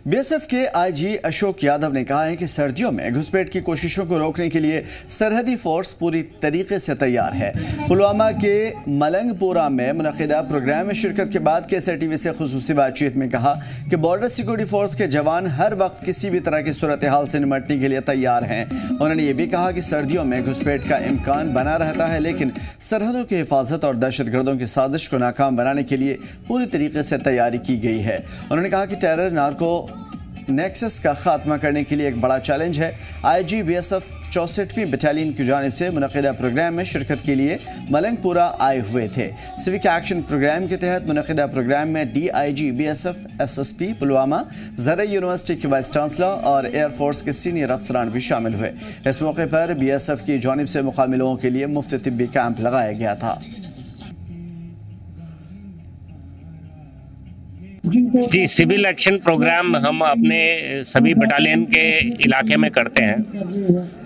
BSF के IG Ashok Yadav ने कहा है कि सर्दियों में घुसपैठ की कोशिशों को रोकने के लिए सरहदी फोर्स पूरी तरीके से तैयार है। पुलवामा के मलंगपुरा में मुनक़िदा प्रोग्राम में शिरकत के बाद KSATV से खुसूसी बातचीत में कहा कि बॉर्डर सिक्योरिटी फोर्स के जवान हर वक्त किसी भी तरह की सूरत हाल से निपटने के लिए तैयार हैं। उन्होंने ये भी कहा कि सर्दियों में घुसपैठ का इम्कान बना रहता है, लेकिन सरहदों की हिफाजत और दहशतगर्दों की साजिश को नाकाम बनाने के लिए पूरी तरीके से तैयारी की गई है। उन्होंने कहा कि टेरर नार्को नेक्सस का खात्मा करने के लिए एक बड़ा चैलेंज है। आईजी BSF 64वीं बटालियन की जानिब से मुनक़िदा प्रोग्राम में शिरकत के लिए मलंगपुरा आए हुए थे। सिविक एक्शन प्रोग्राम के तहत मुनक़िदा प्रोग्राम में DIG BSF SSP पुलवामा, ज़राई यूनिवर्सिटी के वाइस चांसलर और एयरफोर्स के सीनियर अफसरान भी शामिल हुए। इस मौके पर BSF की जानिब से मुकामी लोगों के लिए मुफ्त तिब्बी कैंप लगाया गया था। जी, सिविल एक्शन प्रोग्राम हम अपने सभी बटालियन के इलाके में करते हैं।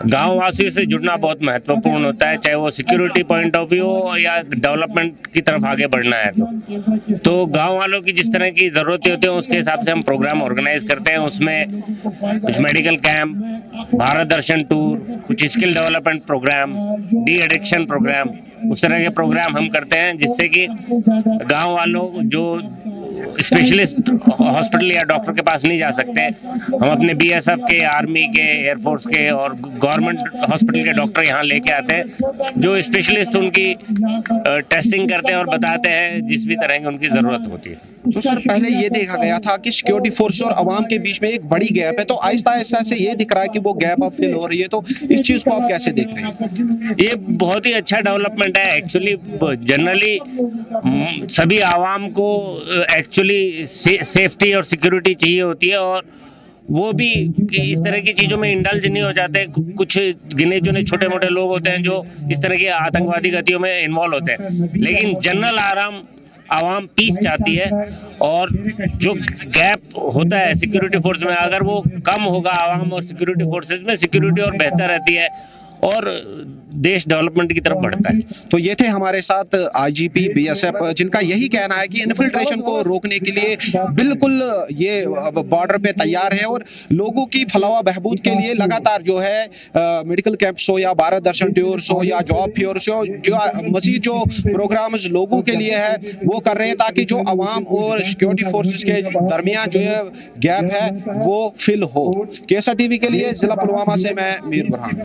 गांव वासियों से जुड़ना बहुत महत्वपूर्ण होता है, चाहे वो सिक्योरिटी पॉइंट ऑफ व्यू हो या डेवलपमेंट की तरफ आगे बढ़ना है। तो गांव वालों की जिस तरह की ज़रूरतें होती हैं उसके हिसाब से हम प्रोग्राम ऑर्गेनाइज करते हैं। उसमें कुछ medical camp, Bharat Darshan tour, कुछ skill development program, de addiction program, उस तरह के प्रोग्राम हम करते हैं जिससे कि गाँव वालों जो स्पेशलिस्ट हॉस्पिटल या डॉक्टर के पास नहीं जा सकते, हम अपने BSF के, आर्मी के, एयरफोर्स के और गवर्नमेंट हॉस्पिटल के डॉक्टर यहाँ लेके आते हैं जो स्पेशलिस्ट उनकी टेस्टिंग करते हैं और बताते हैं जिस भी तरह की उनकी ज़रूरत होती है। तो सर, पहले ये देखा गया था कि सिक्योरिटी फोर्स और आवाम के बीच में एक बड़ी गैप है, तो आहिस्ता आहिस्ता से ये दिख रहा है कि वो गैप अब फिल हो रही है, तो इस चीज़ को आप कैसे देख रहे हैं? ये बहुत ही अच्छा डेवलपमेंट है। एक्चुअली जनरली सभी आवाम को एक्चुअली सेफ्टी और सिक्योरिटी चाहिए होती है और वो भी इस तरह की चीज़ों में इंडल्ज नहीं हो जाते। कुछ गिने चुने छोटे मोटे लोग होते हैं जो इस तरह की आतंकवादी गतियों में इन्वॉल्व होते हैं, लेकिन जनरल आवाम पीस चाहती है और जो गैप होता है सिक्योरिटी फोर्स में, अगर वो कम होगा आवाम और सिक्योरिटी फोर्सेस में, सिक्योरिटी और बेहतर रहती है और देश डेवलपमेंट की तरफ बढ़ता है। तो ये थे हमारे साथ IGP BSF, जिनका यही कहना है कि इन्फिल्ट्रेशन को रोकने के लिए बिल्कुल ये बॉर्डर पे तैयार है और लोगों की फलाह बहबूद के लिए लगातार जो है मेडिकल कैंप्स हो या भारत दर्शन टूर्स हो या जॉब फेयर्स हो, जो मजीद जो प्रोग्राम्स लोगों के लिए है वो कर रहे हैं ताकि जो अवाम और सिक्योरिटी फोर्सेस के दरमियान जो है गैप है वो फिल हो। KSATV के लिए जिला पुलवामा से मैं मीर बुरहान।